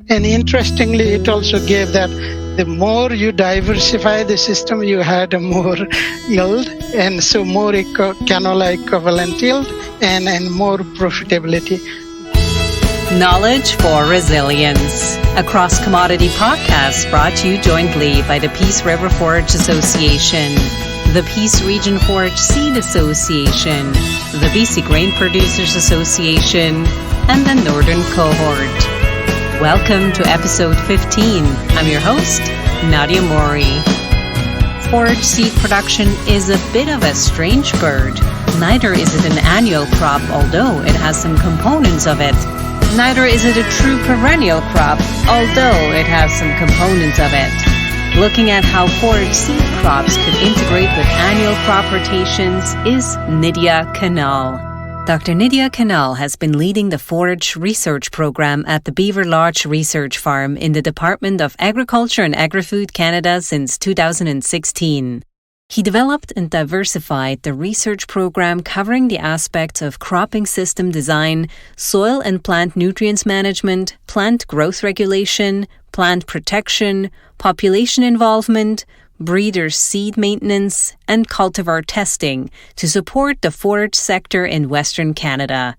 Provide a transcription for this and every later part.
And interestingly, it also gave that the more you diversify the system, you had a more yield, and so more canola equivalent yield and more profitability. Knowledge for Resilience, a cross-commodity podcast brought to you jointly by the Peace River Forage Association, the Peace Region Forage Seed Association, the BC Grain Producers Association, and the Northern Cohort. Welcome to episode 15. I'm your host, Nadia Mori. Forage seed production is a bit of a strange bird. Neither is it an annual crop, although it has some components of it. Neither is it a true perennial crop, although it has some components of it. Looking at how forage seed crops could integrate with annual crop rotations is Nitya Kanal. Dr. Nitya Kanal has been leading the forage research program at the Beaver Lodge Research Farm in the Department of Agriculture and Agri-Food Canada since 2016. He developed and diversified the research program covering the aspects of cropping system design, soil and plant nutrients management, plant growth regulation, plant protection, population involvement, breeder seed maintenance, and cultivar testing to support the forage sector in Western Canada.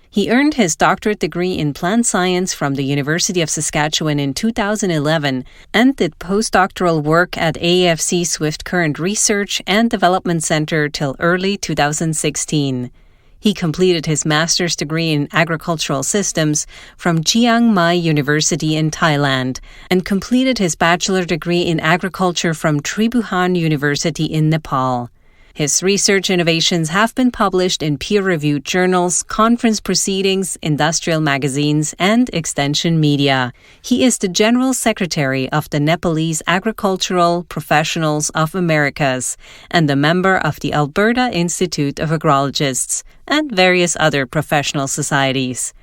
He earned his doctorate degree in plant science from the University of Saskatchewan in 2011 and did postdoctoral work at AFC Swift Current Research and Development Centre till early 2016. He completed his master's degree in agricultural systems from Chiang Mai University in Thailand and completed his bachelor degree in agriculture from Tribhuvan University in Nepal. His research innovations have been published in peer-reviewed journals, conference proceedings, industrial magazines, and extension media. He is the General Secretary of the Nepalese Agricultural Professionals of Americas and a member of the Alberta Institute of Agrologists and various other professional societies.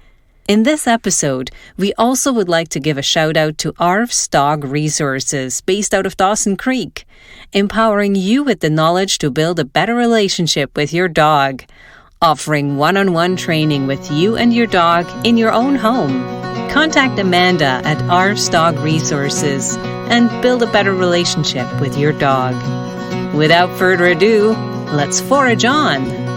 In this episode, we also would like to give a shout-out to Arv's Dog Resources, based out of Dawson Creek, empowering you with the knowledge to build a better relationship with your dog, offering one-on-one training with you and your dog in your own home. Contact Amanda at Arv's Dog Resources and build a better relationship with your dog. Without further ado, let's forage on!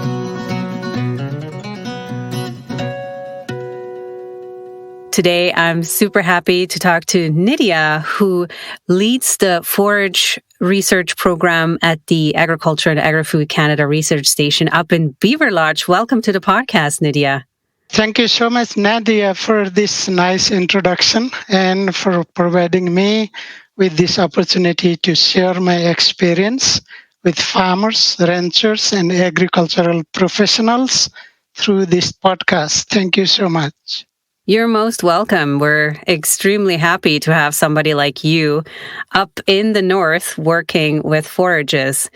Today, I'm super happy to talk to Nitya, who leads the forage research program at the Agriculture and Agri-Food Canada Research Station up in Beaver Lodge. Welcome to the podcast, Nitya. Thank you so much, Nadia, for this nice introduction and for providing me with this opportunity to share my experience with farmers, ranchers, and agricultural professionals through this podcast. Thank you so much. You're most welcome. We're extremely happy to have somebody like you up in the north working with forages.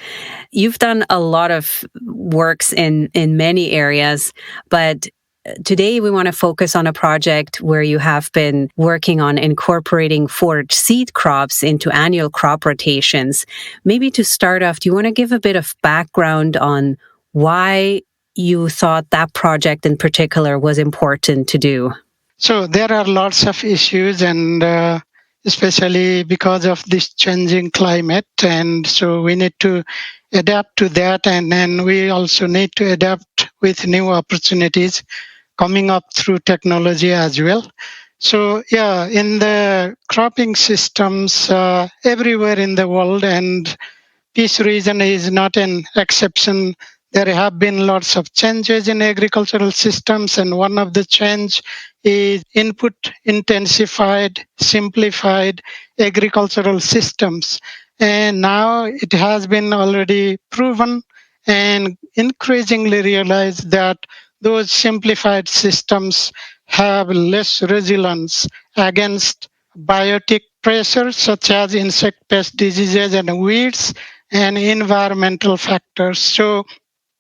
You've done a lot of works in many areas, but today we want to focus on a project where you have been working on incorporating forage seed crops into annual crop rotations. Maybe to start off, do you want to give a bit of background on why you thought that project in particular was important to do? So there are lots of issues, and especially because of this changing climate. And so we need to adapt to that. And then we also need to adapt with new opportunities coming up through technology as well. So yeah, in the cropping systems everywhere in the world, and Peace region is not an exception. There have been lots of changes in agricultural systems, and one of the change is input intensified, simplified agricultural systems. And now it has been already proven and increasingly realized that those simplified systems have less resilience against biotic pressures such as insect pest diseases and weeds and environmental factors. So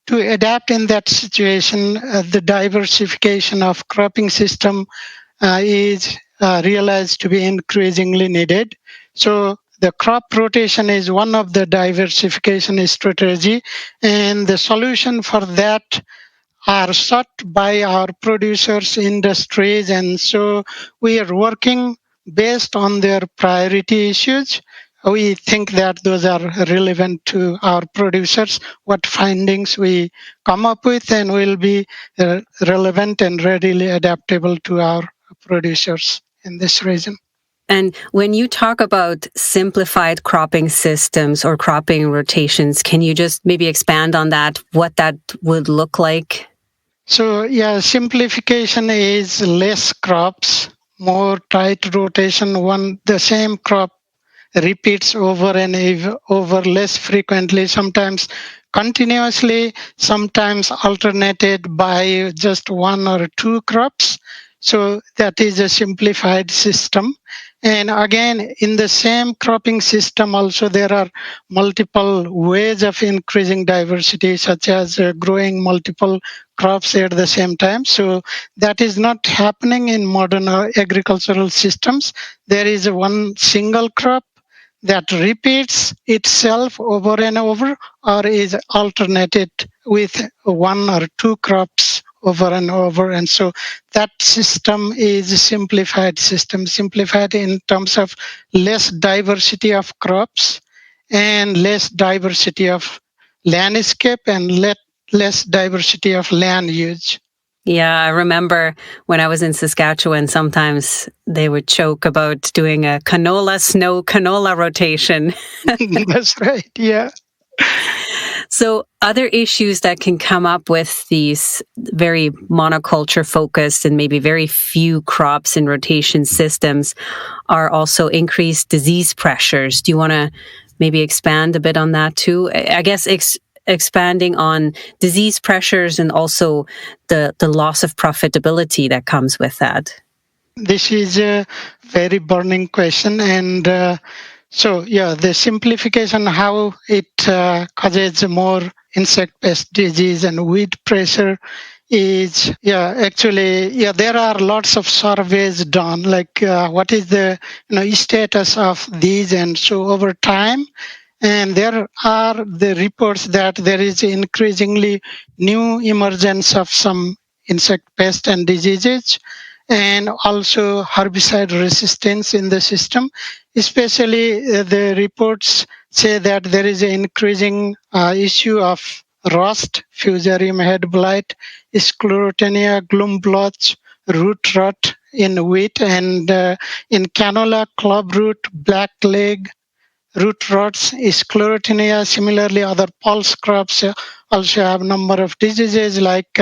to adapt in that situation, the diversification of cropping system is realized to be increasingly needed. So the crop rotation is one of the diversification strategy, and the solution for that are sought by our producers, industries, and so we are working based on their priority issues, we think that those are relevant to our producers. What findings we come up with and will be relevant and readily adaptable to our producers in this region. And when you talk about simplified cropping systems or cropping rotations, can you just maybe expand on that, what that would look like? So, yeah, simplification is less crops, more tight rotation, the same crop repeats over and over less frequently, sometimes continuously, sometimes alternated by just one or two crops. So that is a simplified system. And again, in the same cropping system, also there are multiple ways of increasing diversity, such as growing multiple crops at the same time. So that is not happening in modern agricultural systems. There is one single crop that repeats itself over and over, or is alternated with one or two crops over and over. And so that system is a simplified system, simplified in terms of less diversity of crops and less diversity of landscape and less diversity of land use. Yeah, I remember when I was in Saskatchewan, sometimes they would joke about doing a canola snow canola rotation. That's right, yeah. So other issues that can come up with these very monoculture focused and maybe very few crops in rotation systems are also increased disease pressures. Do you want to maybe expand a bit on that too? I guess expanding on disease pressures and also the loss of profitability that comes with that. This is a very burning question. And so, yeah, the simplification, how it causes more insect pest disease and weed pressure is, there are lots of surveys done, like what is the status of these. And so over time, and there are the reports that there is increasingly new emergence of some insect pests and diseases, and also herbicide resistance in the system. Especially the reports say that there is an increasing issue of rust, fusarium head blight, sclerotinia, gloom blotch, root rot in wheat, and in canola, clubroot, black leg, root rots, sclerotinia. Similarly, other pulse crops also have a number of diseases like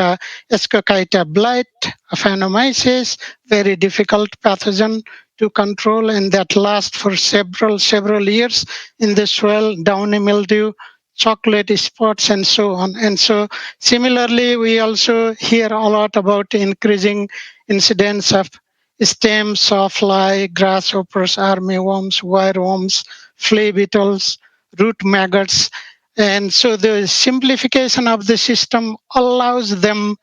Escochyta blight, aphanomyces, very difficult pathogen to control, and that lasts for several years in the soil, downy mildew, chocolate spots, and so on. And so similarly, we also hear a lot about increasing incidence of stem sawfly, grasshoppers, armyworms, wireworms, flea beetles, root maggots. And so the simplification of the system allows them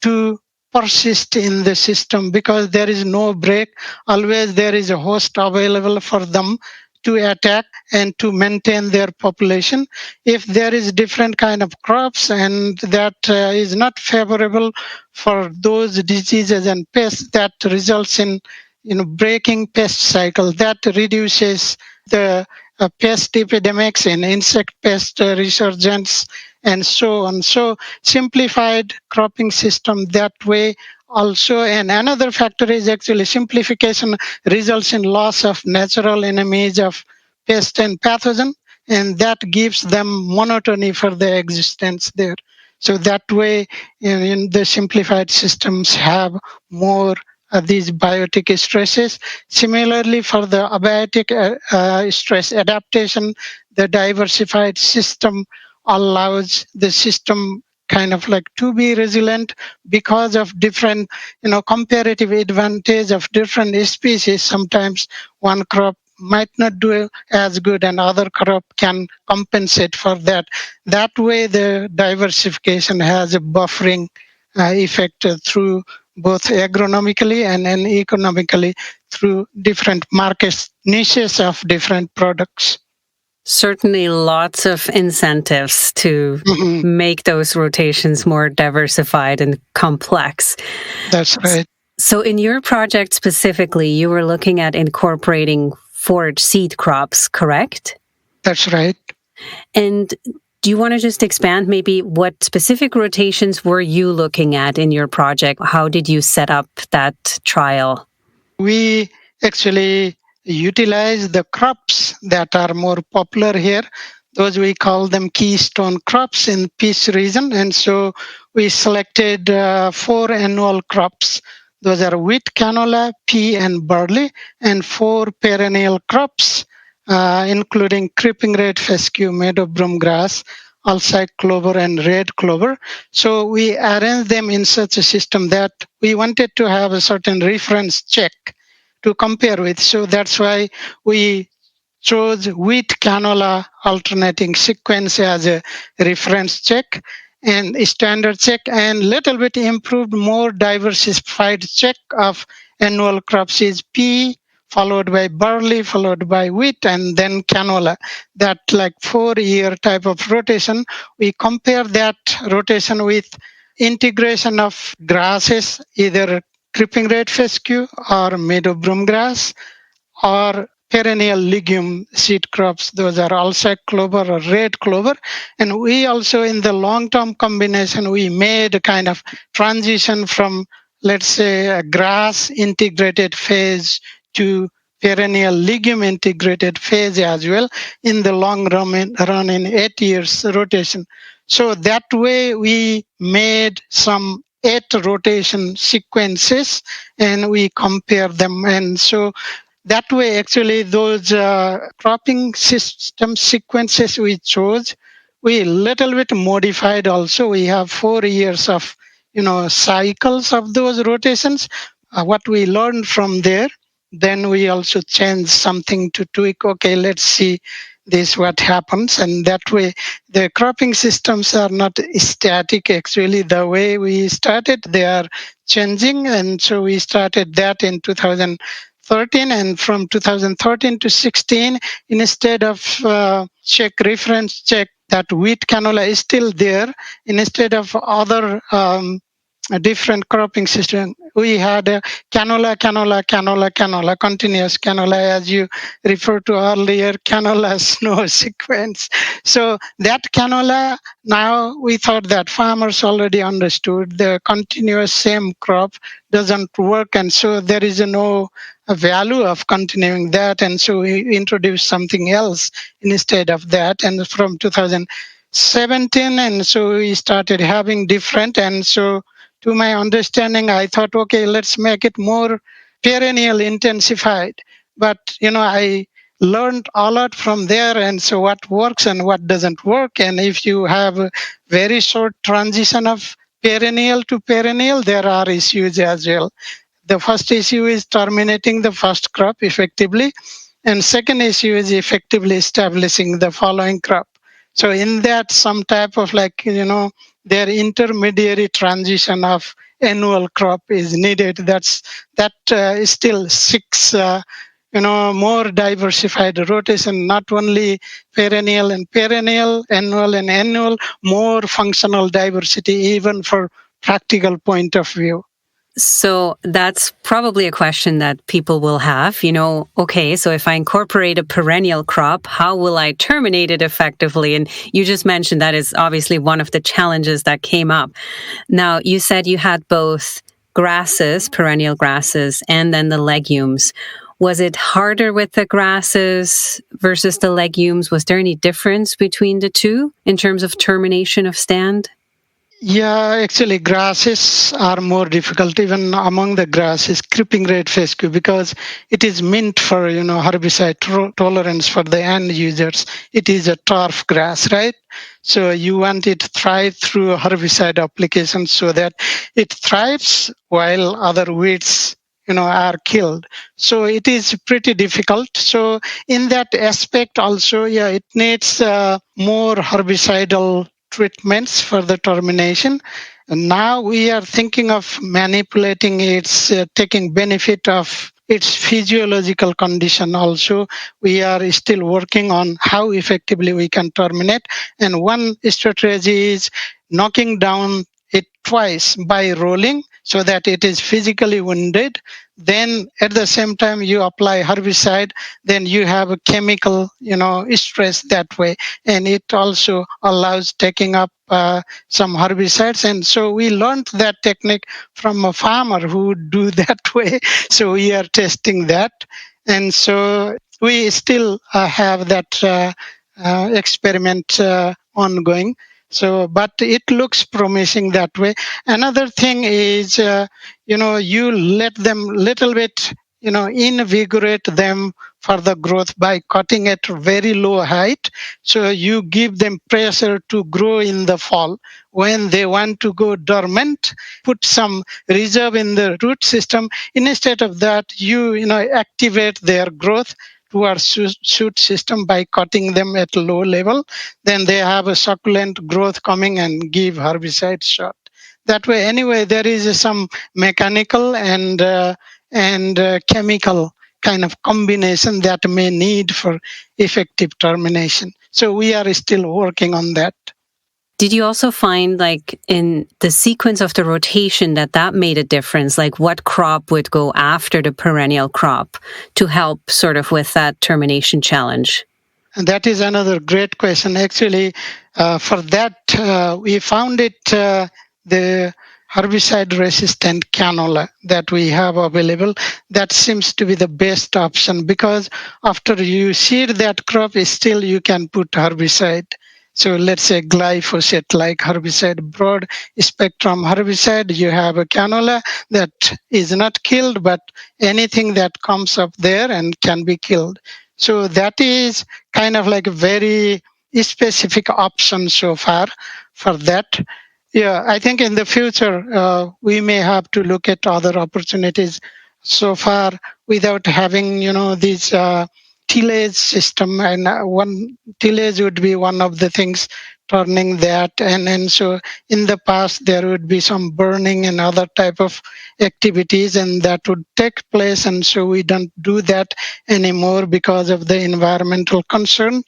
to persist in the system because there is no break. Always there is a host available for them to attack and to maintain their population. If there is different kind of crops and that is not favorable for those diseases and pests, that results in breaking pest cycle, that reduces the pest epidemics and insect pest resurgence and so on. So simplified cropping system that way also. And another factor is actually simplification results in loss of natural enemies of pest and pathogen, and that gives them monotony for their existence there. So that way, in the simplified systems have more these biotic stresses. Similarly, for the abiotic stress adaptation, the diversified system allows the system kind of like to be resilient because of different, comparative advantage of different species. Sometimes one crop might not do as good and other crop can compensate for that. That way the diversification has a buffering effect through both agronomically and economically through different market niches of different products. Certainly lots of incentives to make those rotations more diversified and complex. That's right. So in your project specifically, you were looking at incorporating forage seed crops, correct? That's right. And do you want to just expand maybe what specific rotations were you looking at in your project? How did you set up that trial? We actually utilize the crops that are more popular here. Those we call them keystone crops in Peace region. And so we selected 4 annual crops. Those are wheat, canola, pea, and barley, and 4 perennial crops, including creeping red fescue, meadow broom grass, alsike clover, and red clover. So we arranged them in such a system that we wanted to have a certain reference check to compare with. So that's why we chose wheat canola alternating sequence as a reference check and standard check, and little bit improved more diversified check of annual crops is pea followed by barley followed by wheat and then canola. That like 4-year type of rotation. We compare that rotation with integration of grasses, either creeping red fescue or meadow broom grass, or perennial legume seed crops. Those are alsike clover or red clover. And we also, in the long-term combination, we made a kind of transition from, let's say, a grass integrated phase to perennial legume integrated phase as well in the long run in 8 years rotation. So that way we made some 8 rotation sequences and we compare them. And so that way, actually, those cropping system sequences we chose, we little bit modified also. We have 4 years of, cycles of those rotations. What we learned from there, then we also changed something to tweak. Okay, let's see this what happens, and that way the cropping systems are not static. Actually, the way we started, they are changing, and so we started that in 2013, and from 2013 to 16, instead of reference check that wheat canola is still there, instead of other a different cropping system, we had a canola, continuous canola, as you referred to earlier, canola snow sequence. So that canola, now we thought that farmers already understood the continuous same crop doesn't work, and so there is no value of continuing that, and so we introduced something else instead of that. And from 2017, and so we started having different, and so to my understanding, I thought, okay, let's make it more perennial intensified. But, I learned a lot from there, and so what works and what doesn't work. And if you have a very short transition of perennial to perennial, there are issues as well. The first issue is terminating the first crop effectively, and second issue is effectively establishing the following crop. So in that, some type of their intermediary transition of annual crop is needed. That is still 6 more diversified rotation, not only perennial and perennial, annual and annual, more functional diversity even for practical point of view. So that's probably a question that people will have, okay, so if I incorporate a perennial crop, how will I terminate it effectively? And you just mentioned that is obviously one of the challenges that came up. Now, you said you had both grasses, perennial grasses, and then the legumes. Was it harder with the grasses versus the legumes? Was there any difference between the two in terms of termination of stand? Yeah, actually, grasses are more difficult. Even among the grasses, creeping red fescue, because it is meant for herbicide tolerance for the end users. It is a turf grass, right? So you want it to thrive through herbicide application so that it thrives while other weeds are killed. So it is pretty difficult. So in that aspect also, yeah, it needs more herbicidal treatments for the termination. And now we are thinking of manipulating its taking benefit of its physiological condition also. We are still working on how effectively we can terminate. And one strategy is knocking down it twice by rolling. so that it is physically wounded. Then at the same time you apply herbicide, then you have a chemical, stress that way, and it also allows taking up some herbicides. And so we learned that technique from a farmer who would do that way. So we are testing that, and so we still have that experiment ongoing. So, but it looks promising that way. Another thing is, you let them little bit, invigorate them for the growth by cutting at very low height. So you give them pressure to grow in the fall. When they want to go dormant, put some reserve in the root system. Instead of that, activate their growth to our shoot system by cutting them at low level. Then they have a succulent growth coming and give herbicide shot. That way, anyway, there is some mechanical and chemical kind of combination that may need for effective termination. So we are still working on that. Did you also find, like, in the sequence of the rotation that made a difference? Like, what crop would go after the perennial crop to help sort of with that termination challenge? And that is another great question. Actually, for that, we found it the herbicide-resistant canola that we have available. That seems to be the best option, because after you seed that crop, still you can put herbicide. So let's say glyphosate like herbicide, broad spectrum herbicide, you have a canola that is not killed, but anything that comes up there and can be killed. So that is kind of like a very specific option so far for that. Yeah, I think in the future, we may have to look at other opportunities. So far, without having, these tillage system, and one tillage would be one of the things turning that. And so in the past, there would be some burning and other type of activities, and that would take place. And so we don't do that anymore because of the environmental concern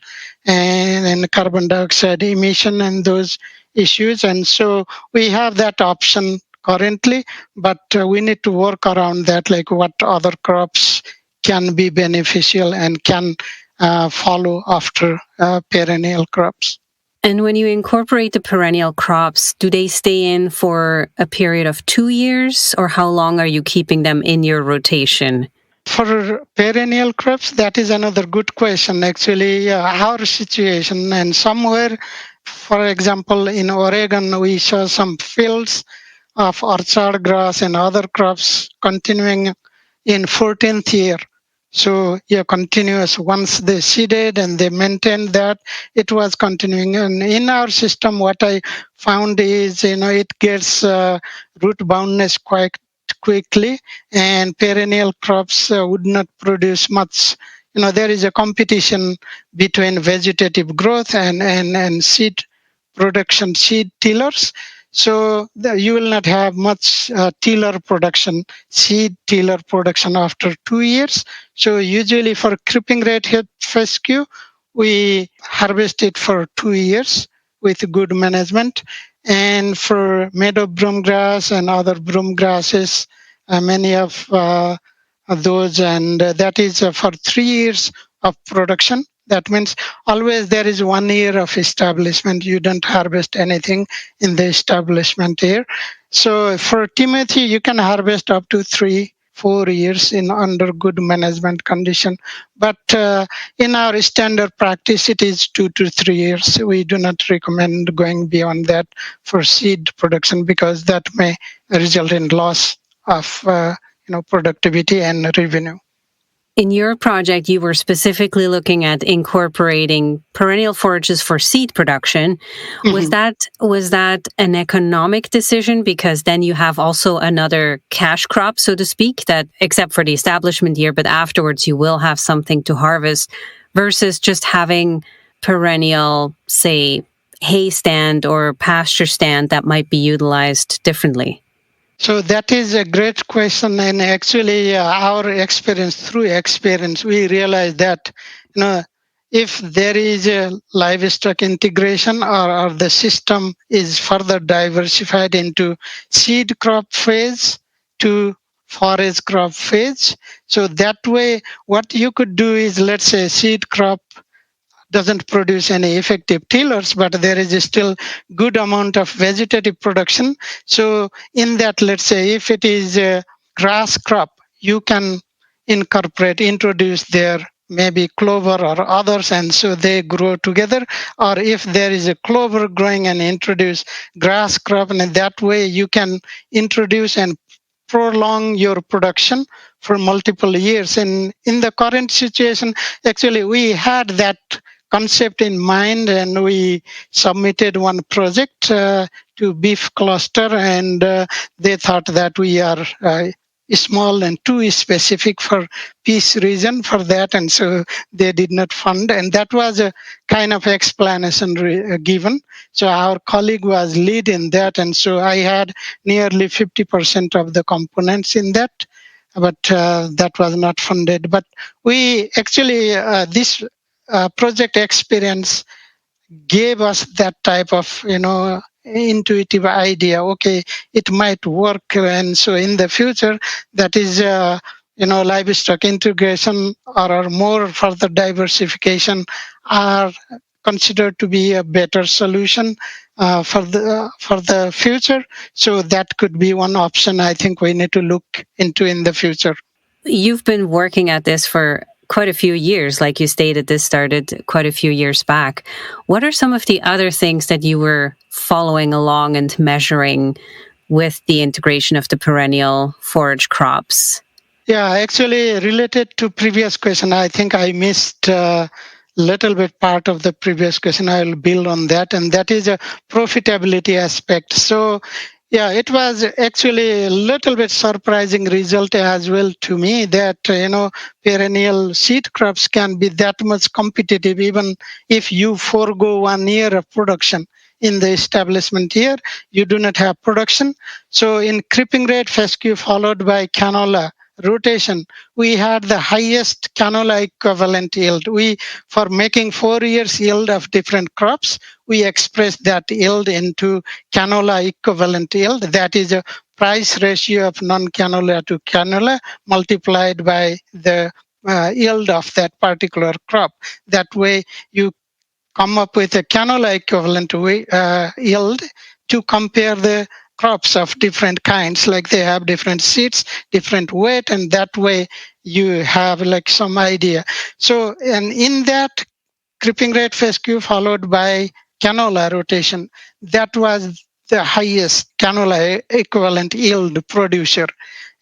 and carbon dioxide emission and those issues. And so we have that option currently, but we need to work around that, like what other crops can be beneficial and can follow after perennial crops. And when you incorporate the perennial crops, do they stay in for a period of 2 years, or how long are you keeping them in your rotation? For perennial crops, that is another good question. Actually, our situation, and somewhere, for example, in Oregon, we saw some fields of orchard grass and other crops continuing in 14th year. So yeah, continuous. Once they seeded and they maintained that, it was continuing. And in our system, what I found is, it gets root boundness quite quickly, and perennial crops would not produce much. There is a competition between vegetative growth and seed production, seed tillers. So you will not have much tiller production, seed tiller production after 2 years. So usually for creeping red head fescue, we harvest it for 2 years with good management. And for meadow broom grass and other broom grasses, many of those, and that is for 3 years of production. That means always there is 1 year of establishment. You don't harvest anything in the establishment year. So for Timothy, you can harvest up to 3-4 years in under good management condition. But in our standard practice, it is 2 to 3 years. We do not recommend going beyond that for seed production, because that may result in loss of productivity and revenue. In your project, you were specifically looking at incorporating perennial forages for seed production. Mm-hmm. Was that an economic decision? Because then you have also another cash crop, so to speak, that except for the establishment year, but afterwards you will have something to harvest, versus just having perennial, say, hay stand or pasture stand that might be utilized differently. So that is a great question, and actually through experience, we realized that if there is a livestock integration, or the system is further diversified into seed crop phase to forage crop phase. So that way, what you could do is, let's say, seed crop doesn't produce any effective tillers, but there is still good amount of vegetative production. So in that, let's say if it is a grass crop, you can introduce there maybe clover or others, and so they grow together. Or if there is a clover growing, and introduce grass crop, and that way you can introduce and prolong your production for multiple years. And in the current situation, actually we had that concept in mind, and we submitted one project to beef cluster, and they thought that we are small and too specific for peace region for that, and so they did not fund. And that was a kind of explanation given. So our colleague was lead in that, and so I had nearly 50% of the components in that, but that was not funded. But we actually this project experience gave us that type of intuitive idea. Okay, it might work, and so in the future, that is livestock integration or more further diversification are considered to be a better solution for the future. So that could be one option I think we need to look into in the future. You've been working at this for quite a few years. Like you stated, this started quite a few years back. What are some of the other things that you were following along and measuring with the integration of the perennial forage crops? Yeah, actually related to previous question, I think I missed a little bit part of the previous question. I will build on that, and that is a profitability aspect. So yeah, it was actually a little bit surprising result as well to me that, perennial seed crops can be that much competitive even if you forego 1 year of production. In the establishment year, you do not have production. So in creeping rate fescue followed by canola rotation, we had the highest canola equivalent yield. For making 4 years yield of different crops, we expressed that yield into canola equivalent yield. That is a price ratio of non-canola to canola multiplied by the yield of that particular crop. That way you come up with a canola equivalent yield to compare the crops of different kinds, like they have different seeds, different weight, and that way you have like some idea. So, and in that creeping rate fescue followed by canola rotation, that was the highest canola equivalent yield producer.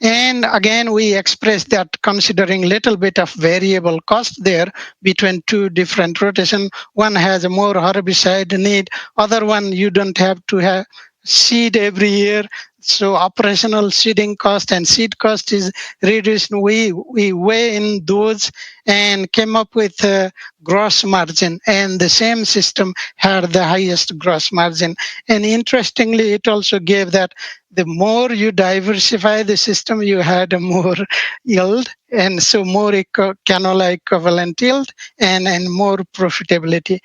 And again, we expressed that considering little bit of variable cost there between two different rotation. One has a more herbicide need, other one you don't have to have seed every year. So operational seeding cost and seed cost is reduced. We weigh in those and came up with a gross margin, and the same system had the highest gross margin. And interestingly, it also gave that the more you diversify the system, you had a more yield, and so more canola equivalent yield and more profitability.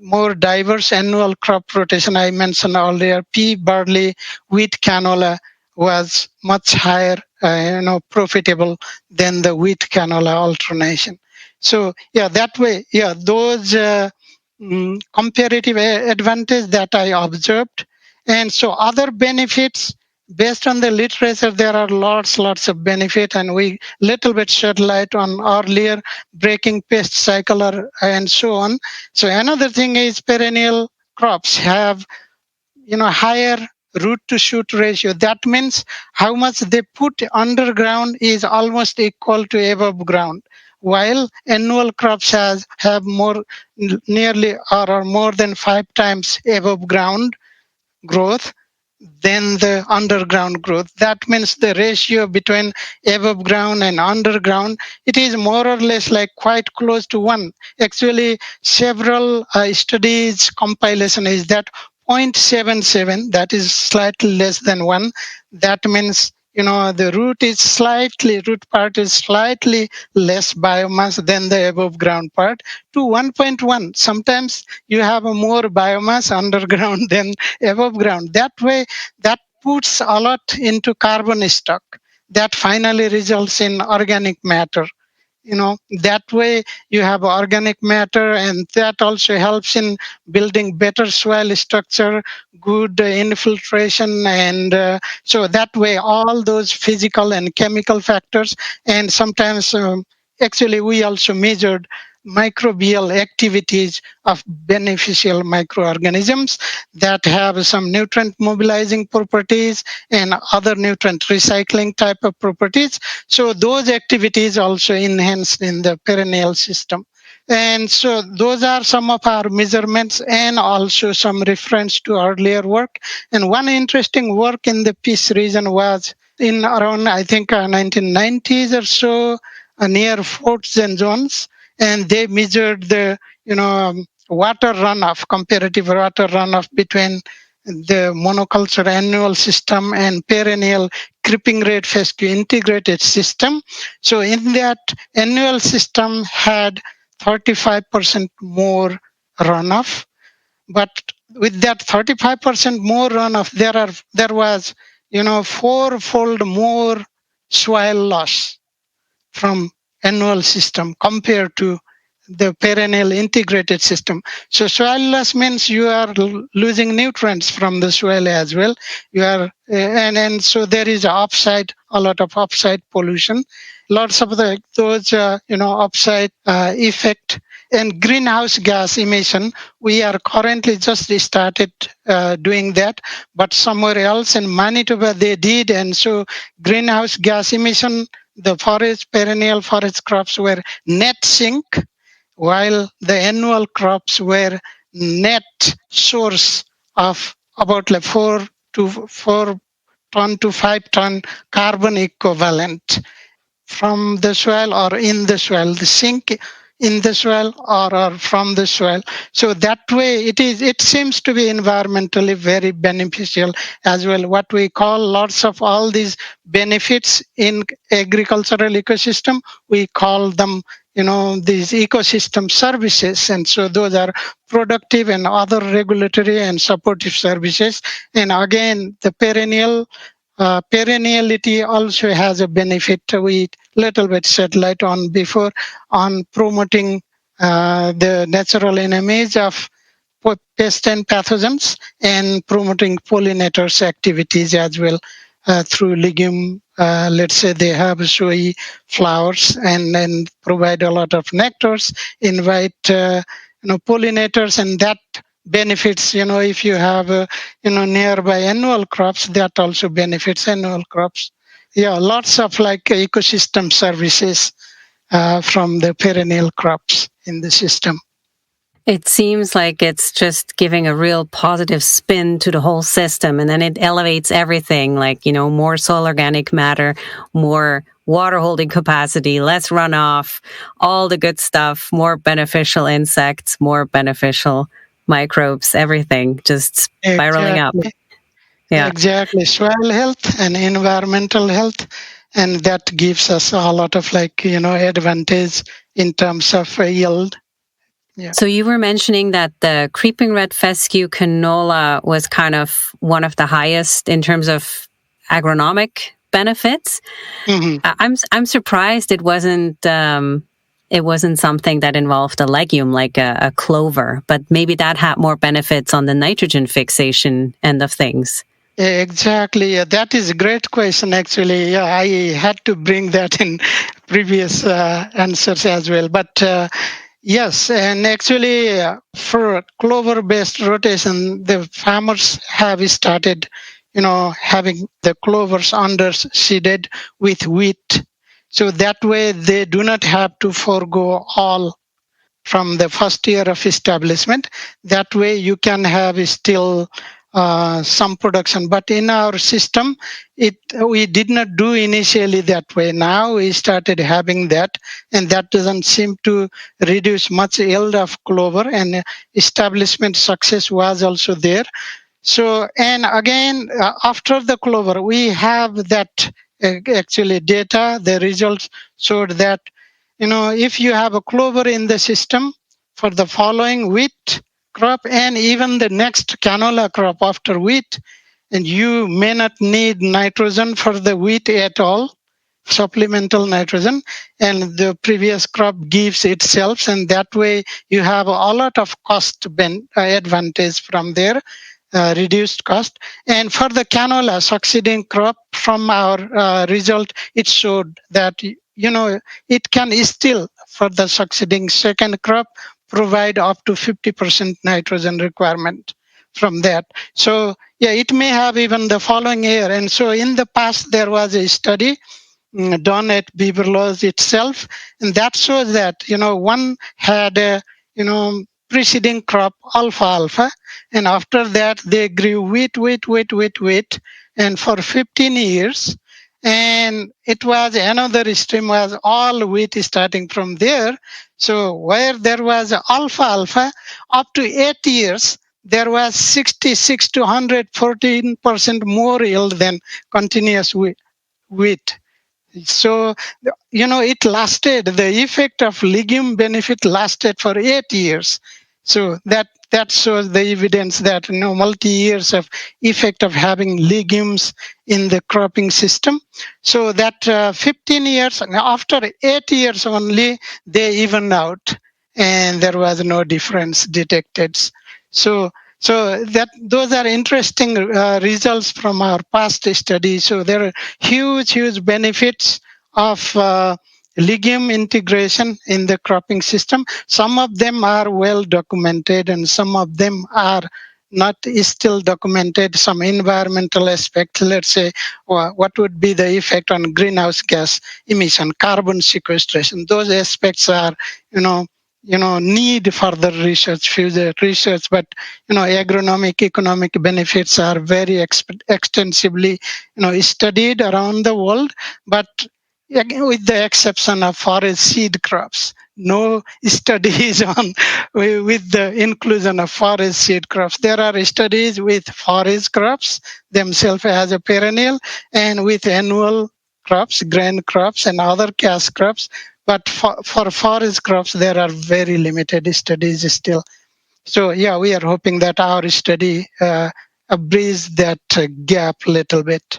More diverse annual crop rotation, I mentioned earlier, pea, barley, wheat, canola was much higher, profitable than the wheat canola alternation. So yeah, that way, yeah, those comparative advantage that I observed. And so other benefits based on the literature, there are lots of benefit, and we little bit shed light on earlier breaking pest cycle and so on. So another thing is perennial crops have higher root to shoot ratio. That means how much they put underground is almost equal to above ground, while annual crops have more, nearly or more than 5 times above ground growth than the underground growth. That means the ratio between above ground and underground, it is more or less like quite close to 1. Actually, several studies compilation is that 0.77, that is slightly less than 1. That means the root part is slightly less biomass than the above ground part to 1.1. Sometimes you have a more biomass underground than above ground. That way, that puts a lot into carbon stock. That finally results in organic matter. That way you have organic matter, and that also helps in building better soil structure, good infiltration, and so that way all those physical and chemical factors. And sometimes actually we also measured microbial activities of beneficial microorganisms that have some nutrient mobilizing properties and other nutrient recycling type of properties. So those activities also enhanced in the perennial system. And so those are some of our measurements and also some reference to earlier work. And one interesting work in the Peace region was in around, I think, 1990s or so, near forts and zones. And they measured the, water runoff, comparative water runoff between the monoculture annual system and perennial creeping rate fescue integrated system. So in that annual system had 35% more runoff, but with that 35% more runoff, there was fourfold more soil loss from annual system compared to the perennial integrated system. So soil loss means you are losing nutrients from the soil as well. You are and so there is a lot of offsite pollution, lots of those offsite effect. And greenhouse gas emission, we are currently just started doing that, but somewhere else in Manitoba they did. And so greenhouse gas emission, the perennial forest crops were net sink, while the annual crops were net source of about like 4 to 5 ton carbon equivalent from the soil or in the soil, the sink in the soil or from the soil. So that way it seems to be environmentally very beneficial as well. What we call lots of all these benefits in agricultural ecosystem, we call them these ecosystem services. And so those are productive and other regulatory and supportive services. And again, the perenniality also has a benefit. We little bit shed light on before on promoting the natural enemies of pests and pathogens and promoting pollinators activities as well through legume. Let's say they have showy flowers and provide a lot of nectars, invite pollinators, and that benefits, if you have nearby annual crops, that also benefits annual crops. Yeah, lots of like ecosystem services from the perennial crops in the system. It seems like it's just giving a real positive spin to the whole system, and then it elevates everything, like, more soil organic matter, more water holding capacity, less runoff, all the good stuff, more beneficial insects, more beneficial microbes, everything just spiraling up. Yeah. Exactly. Soil health and environmental health. And that gives us a lot of advantage in terms of yield. Yeah. So you were mentioning that the creeping red fescue canola was kind of one of the highest in terms of agronomic benefits. Mm-hmm. I'm surprised it wasn't something that involved a legume like a clover, but maybe that had more benefits on the nitrogen fixation end of things. Exactly. Yeah, that is a great question, actually. Yeah, I had to bring that in previous answers as well. But yes, and actually for clover-based rotation, the farmers have started, having the clovers underseeded with wheat. So that way they do not have to forego all from the first year of establishment. That way you can have still some production. But in our system, we did not do initially that way. Now we started having that, and that doesn't seem to reduce much yield of clover, and establishment success was also there. So, and again, after the clover, we have that actually data. The results showed that, if you have a clover in the system for the following wheat crop and even the next canola crop after wheat, and you may not need nitrogen for the wheat at all, supplemental nitrogen, and the previous crop gives itself, and that way you have a lot of advantage from there, reduced cost. And for the canola succeeding crop, from our result, it showed that it can still, for the succeeding second crop, provide up to 50% nitrogen requirement from that. So yeah, it may have even the following year. And so in the past, there was a study done at Beaverlow's itself, and that shows that one had a preceding crop alfalfa, and after that they grew wheat, and for 15 years, and it was another stream was all wheat starting from there. So where there was alfalfa up to 8 years, there was 66 to 114% more yield than continuous wheat. So, it lasted, the effect of legume benefit lasted for 8 years. So that shows the evidence that, multi years of effect of having legumes in the cropping system. So that 15 years, after 8 years only, they even out and there was no difference detected. So that those are interesting results from our past studies. So there are huge benefits of legume integration in the cropping system. Some of them are well documented and some of them are not still documented. Some environmental aspects, let's say, what would be the effect on greenhouse gas emission, carbon sequestration. Those aspects are, need further research, future research, but agronomic economic benefits are very extensively studied around the world. But again, with the exception of forage seed crops, no studies on with the inclusion of forage seed crops. There are studies with forage crops themselves as a perennial and with annual crops, grain crops, and other cash crops. But for forage crops, there are very limited studies still. So yeah, we are hoping that our study bridges that gap a little bit.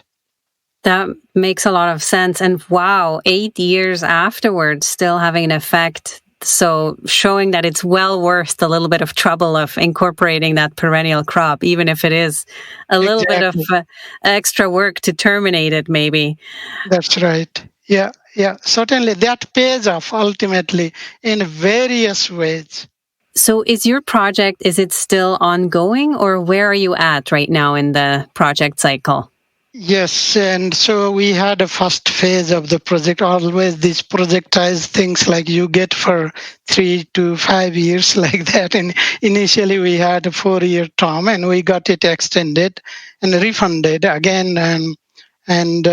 That makes a lot of sense. And wow, 8 years afterwards, still having an effect. So showing that it's well worth the little bit of trouble of incorporating that perennial crop, even if it is a little bit of extra work to terminate it, maybe. That's right. Yeah. Certainly that pays off ultimately in various ways. So is your project, is it still ongoing, or where are you at right now in the project cycle? Yes, and so we had a first phase of the project. Always these projectized things like you get for 3 to 5 years like that. And initially we had a 4-year term and we got it extended and refunded again and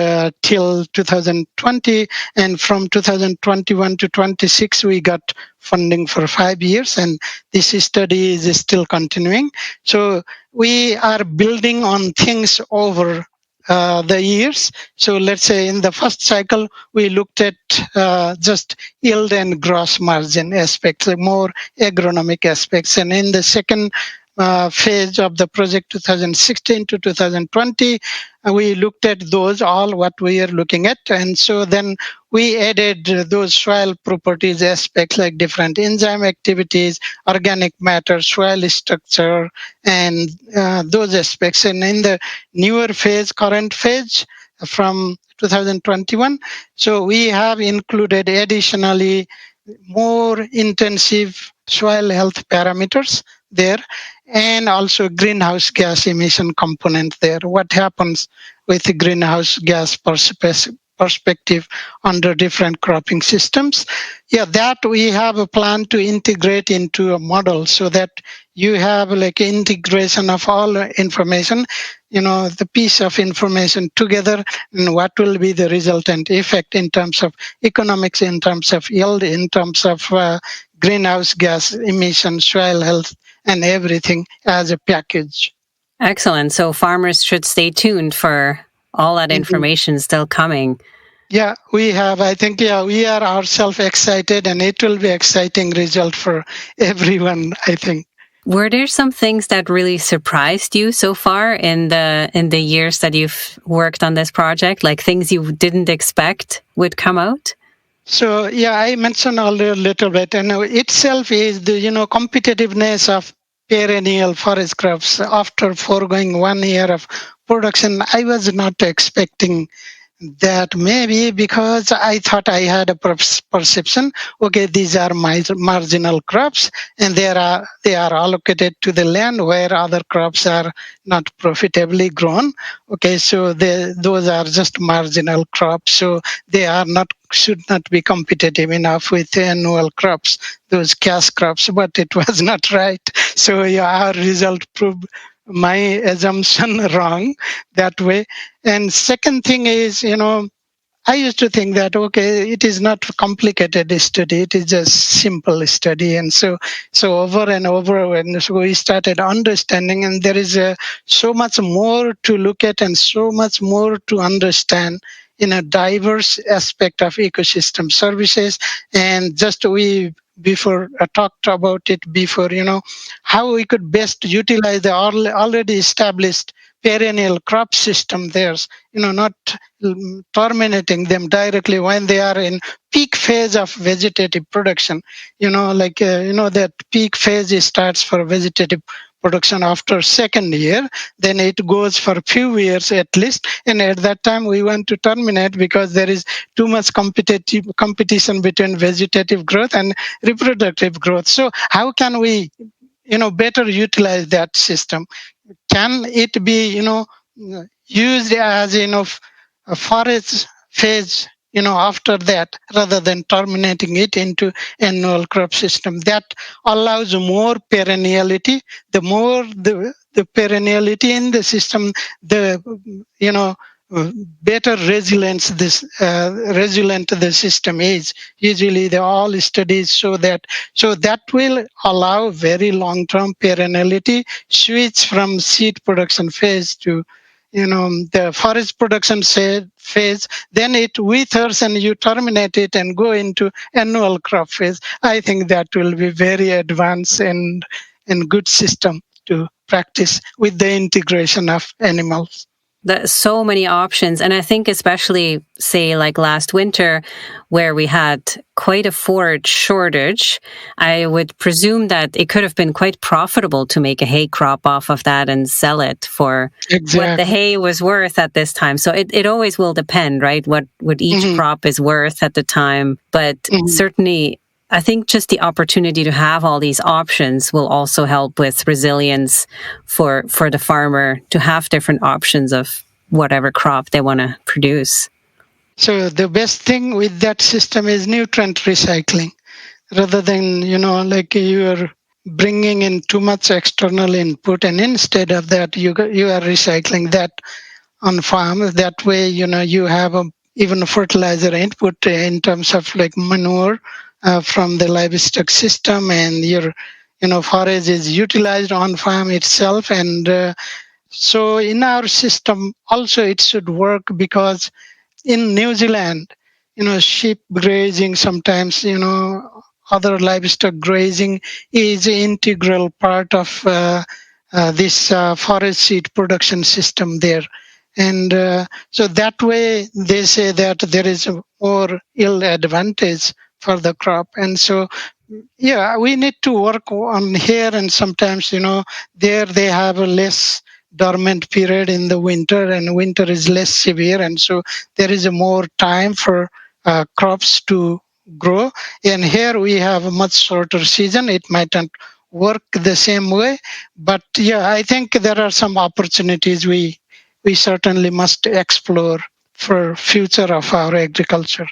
till 2020, and from 2021 to 26 we got funding for 5 years, and this study is still continuing. So we are building on things over the years. So let's say in the first cycle, we looked at just yield and gross margin aspects, more agronomic aspects. And in the second phase of the project 2016 to 2020, we looked at those all what we are looking at. And so then we added those soil properties aspects like different enzyme activities, organic matter, soil structure, and those aspects. And in the newer phase, current phase from 2021, so we have included additionally more intensive soil health parameters there, and also greenhouse gas emission component there. What happens with the greenhouse gas perspective under different cropping systems? Yeah, that we have a plan to integrate into a model so that you have like integration of all information, the piece of information together, and what will be the resultant effect in terms of economics, in terms of yield, in terms of greenhouse gas emissions, soil health, and everything as a package. Excellent. So farmers should stay tuned for all that Mhm. information still coming. Yeah, we have. I think, yeah, we are ourselves excited, and it will be exciting result for everyone, I think. Were there some things that really surprised you so far in the years that you've worked on this project, like things you didn't expect would come out? So yeah, I mentioned already a little bit, and itself is the competitiveness of perennial forest crops. After foregoing 1 year of production, I was not expecting that, maybe because I thought I had a perception. Okay, these are my marginal crops, and they are allocated to the land where other crops are not profitably grown. Okay, so those are just marginal crops, so they are not should not be competitive enough with annual crops, those cash crops. But it was not right. So yeah, our result proved my assumption wrong that way. And second thing is, I used to think that, okay, it is not complicated study; it is just simple study. And so over and over, when so we started understanding, and there is so much more to look at and so much more to understand in a diverse aspect of ecosystem services. And just we before I talked about it before, how we could best utilize the already established perennial crop system there, not terminating them directly when they are in peak phase of vegetative production. That peak phase starts for vegetative production after second year, then it goes for few years at least, and at that time we want to terminate because there is too much competition between vegetative growth and reproductive growth. So how can we better utilize that system? Can it be used as a forage phase after that, rather than terminating it into annual crop system that allows more perenniality? The more the perenniality in the system, the you know better resilient the system is. Usually the all studies show that. So that will allow very long term perenniality, switch from seed production phase to the forest production phase, then it withers and you terminate it and go into annual crop phase. I think that will be very advanced and good system to practice with the integration of animals. There's so many options. And I think especially, say, like last winter, where we had quite a forage shortage, I would presume that it could have been quite profitable to make a hay crop off of that and sell it for what the Exactly. hay was worth at this time. So it always will depend, right? What each Mhm, crop is worth at the time. But mhm. certainly, I think just the opportunity to have all these options will also help with resilience for the farmer to have different options of whatever crop they want to produce. So the best thing with that system is nutrient recycling, rather than like you're bringing in too much external input, and instead of that you are recycling that on farm. That way you have even a fertilizer input in terms of like manure from the livestock system, and your forage is utilized on farm itself. And so in our system also it should work, because in New Zealand, sheep grazing, sometimes, other livestock grazing is an integral part of this forest seed production system there. And so that way they say that there is a more ill advantage for the crop. And so, yeah, we need to work on here. And sometimes, there they have a less dormant period in the winter, and winter is less severe, and so there is a more time for crops to grow. And here we have a much shorter season. It might not work the same way, but yeah, I think there are some opportunities we certainly must explore for future of our agriculture.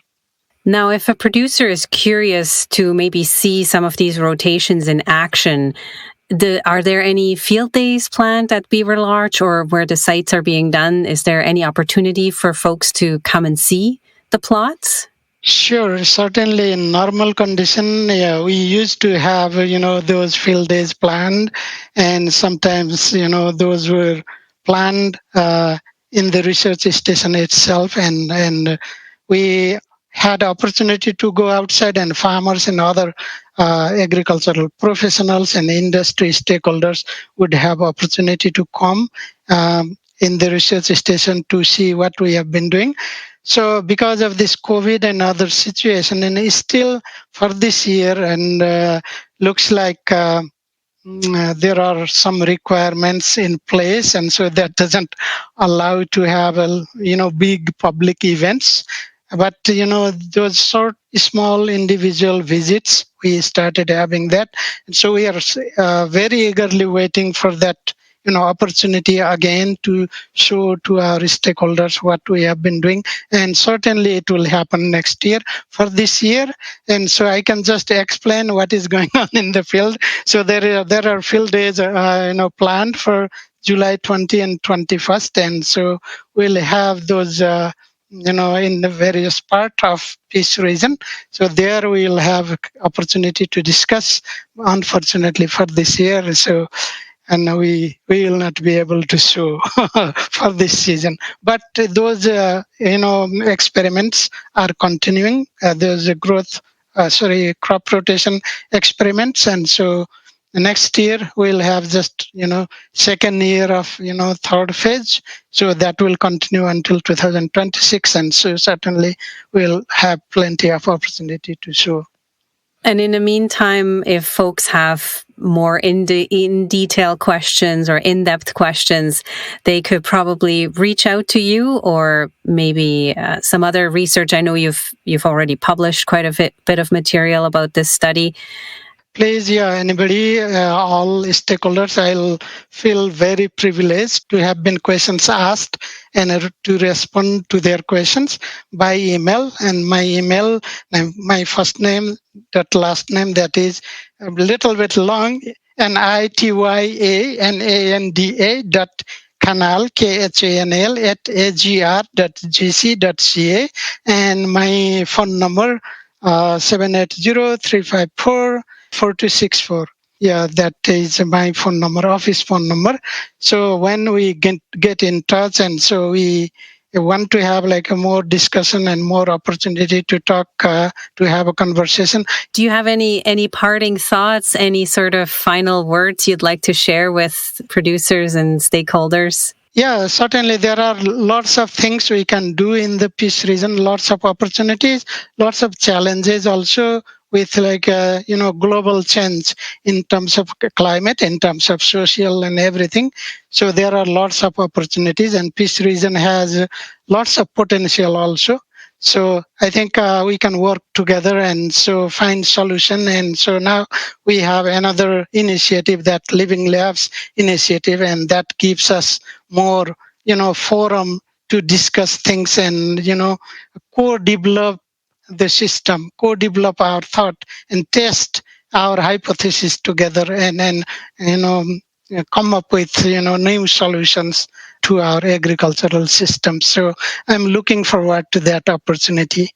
Now, if a producer is curious to maybe see some of these rotations in action, are there any field days planned at Beaver Lodge or where the sites are being done? Is there any opportunity for folks to come and see the plots? Sure, certainly in normal condition, yeah, we used to have, those field days planned, and sometimes, those were planned in the research station itself, and we had opportunity to go outside, and farmers and other agricultural professionals and industry stakeholders would have opportunity to come in the research station to see what we have been doing. So because of this COVID and other situation, and it's still for this year, and looks like there are some requirements in place, and so that doesn't allow to have big public events. But those sort small individual visits, we started having that, and so we are very eagerly waiting for that opportunity again to show to our stakeholders what we have been doing. And certainly it will happen next year for this year. And so I can just explain what is going on in the field. So there are field days planned for July 20 and 21st, and so we'll have those in the various part of Peace region. So there we'll have opportunity to discuss. Unfortunately for this year, so and we will not be able to show for this season. But those experiments are continuing. There's a crop rotation experiments, and so next year we'll have just second year of third phase. So that will continue until 2026, and so certainly we'll have plenty of opportunity to show. And in the meantime, if folks have more in detail questions or in-depth questions, they could probably reach out to you, or maybe some other research. I know you've already published quite a bit of material about this study. Please, anybody, all stakeholders, I'll feel very privileged to have been questions asked and to respond to their questions by email. And my email, my first name, that last name, that is a little bit long, NITYANANDA.Khanal, KHANL @agr.gc.ca, and my phone number 780-354-4264. Yeah, that is my phone number, office phone number. So when we get in touch, and so we want to have like a more discussion and more opportunity to talk, to have a conversation. Do you have any parting thoughts, any sort of final words you'd like to share with producers and stakeholders? Yeah, certainly there are lots of things we can do in the Peace region, lots of opportunities, lots of challenges also with global change in terms of climate, in terms of social and everything. So there are lots of opportunities, and Peace region has lots of potential also. So I think we can work together and so find solution. And so now we have another initiative, that Living Labs initiative, and that gives us more, forum to discuss things and, co-develop the system, co-develop our thought and test our hypothesis together, and come up with, new solutions to our agricultural system. So I'm looking forward to that opportunity.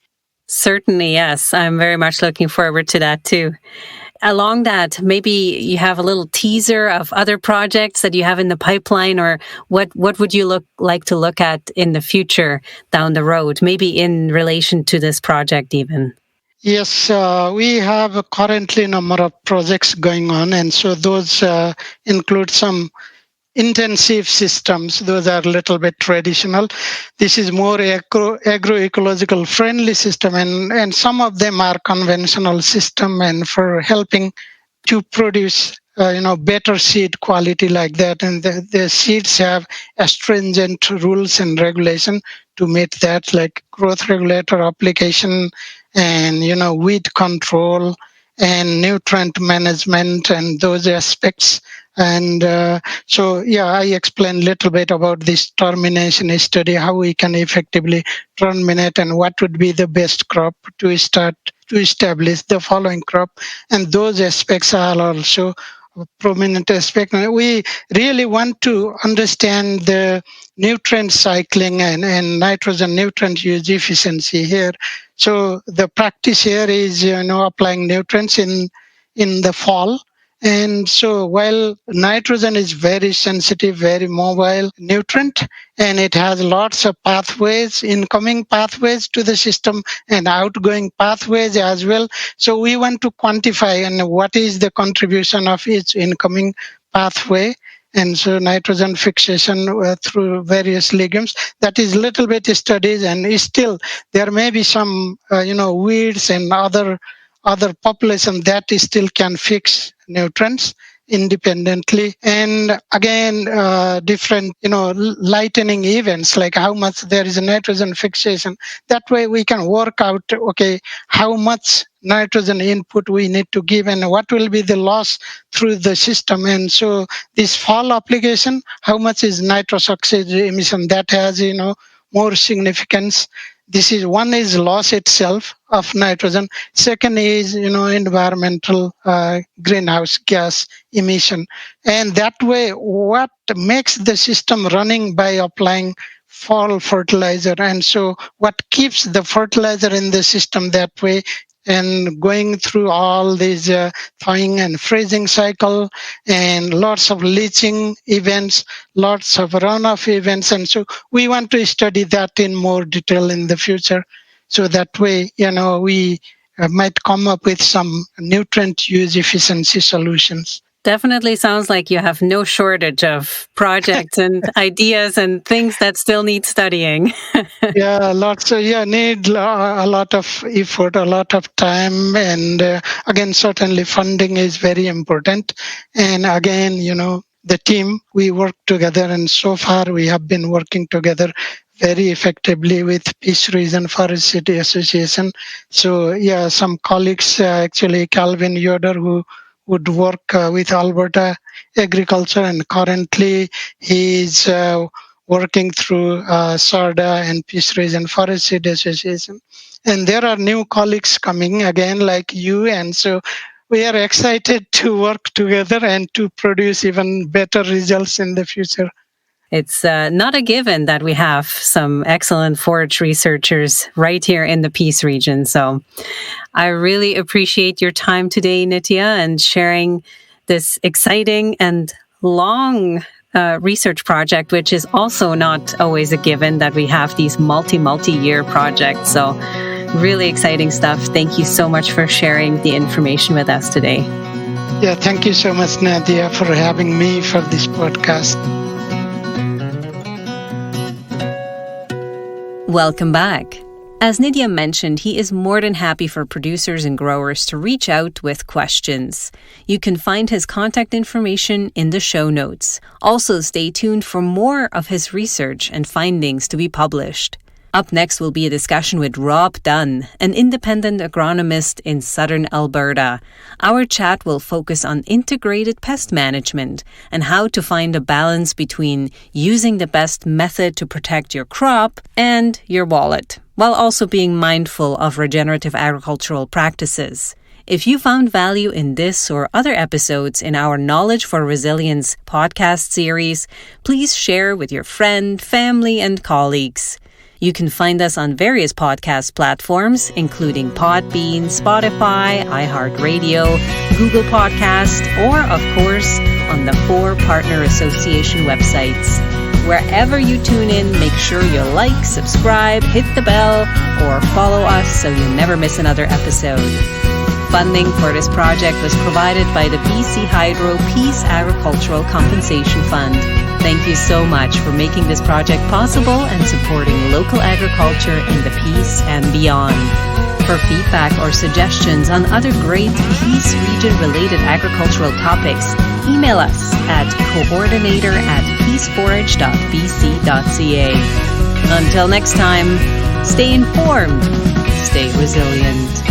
Certainly, yes. I'm very much looking forward to that too. Along that, maybe you have a little teaser of other projects that you have in the pipeline, or what would you like to look at in the future down the road, maybe in relation to this project even? Yes, we have currently a number of projects going on, and so those include some intensive systems. Those are a little bit traditional. This is more agroecological friendly system, and some of them are conventional system, and for helping to produce better seed quality like that. And the seeds have stringent rules and regulation to meet that, like growth regulator application and weed control and nutrient management and those aspects. And so I explained a little bit about this termination study, how we can effectively terminate and what would be the best crop to establish the following crop. And those aspects are also a prominent aspect. We really want to understand the nutrient cycling and nitrogen nutrient use efficiency here. So the practice here is applying nutrients in the fall, And so while nitrogen is very sensitive, very mobile nutrient, and it has lots of pathways, incoming pathways to the system and outgoing pathways as well. So we want to quantify and what is the contribution of each incoming pathway. And so nitrogen fixation through various legumes, that is little bit studies, and still there may be some weeds and other population that still can fix nutrients independently. And again, different lightening events, like how much there is a nitrogen fixation. That way we can work out, okay, how much nitrogen input we need to give and what will be the loss through the system. And so this fall application, how much is nitrous oxide emission, that has more significance. This is one is loss itself of nitrogen. Second is environmental greenhouse gas emission. And that way, what makes the system running by applying fall fertilizer, and so what keeps the fertilizer in the system that way, and going through all these thawing and freezing cycle and lots of leaching events, lots of runoff events. And so we want to study that in more detail in the future. So that way, we might come up with some nutrient use efficiency solutions. Definitely sounds like you have no shortage of projects and ideas and things that still need studying. Yeah, lots of, need a lot of effort, a lot of time. And again, certainly funding is very important. And again, the team, we work together, and so far we have been working together very effectively with Peace Region Forest City Association. So some colleagues, actually Calvin Yoder, who would work with Alberta Agriculture, and currently he's working through SARDA and Peace Region Forest City Association. And there are new colleagues coming again like you, and so we are excited to work together and to produce even better results in the future. It's not a given that we have some excellent forage researchers right here in the Peace region. So I really appreciate your time today, Nitya, and sharing this exciting and long research project, which is also not always a given that we have these multi-year projects. So really exciting stuff. Thank you so much for sharing the information with us today. Yeah, thank you so much, Nadia, for having me for this podcast. Welcome back. As Nitya mentioned, he is more than happy for producers and growers to reach out with questions. You can find his contact information in the show notes. Also, stay tuned for more of his research and findings to be published. Up next will be a discussion with Rob Dunn, an independent agronomist in southern Alberta. Our chat will focus on integrated pest management and how to find a balance between using the best method to protect your crop and your wallet, while also being mindful of regenerative agricultural practices. If you found value in this or other episodes in our Knowledge for Resilience podcast series, please share with your friend, family, and colleagues. You can find us on various podcast platforms, including Podbean, Spotify, iHeartRadio, Google Podcast, or, of course, on the 4 Partner Association websites. Wherever you tune in, make sure you like, subscribe, hit the bell, or follow us so you never miss another episode. Funding for this project was provided by the BC Hydro Peace Agricultural Compensation Fund. Thank you so much for making this project possible and supporting local agriculture in the Peace and beyond. For feedback or suggestions on other great Peace region-related agricultural topics, email us at coordinator@peaceforage.bc.ca. Until next time, stay informed, stay resilient.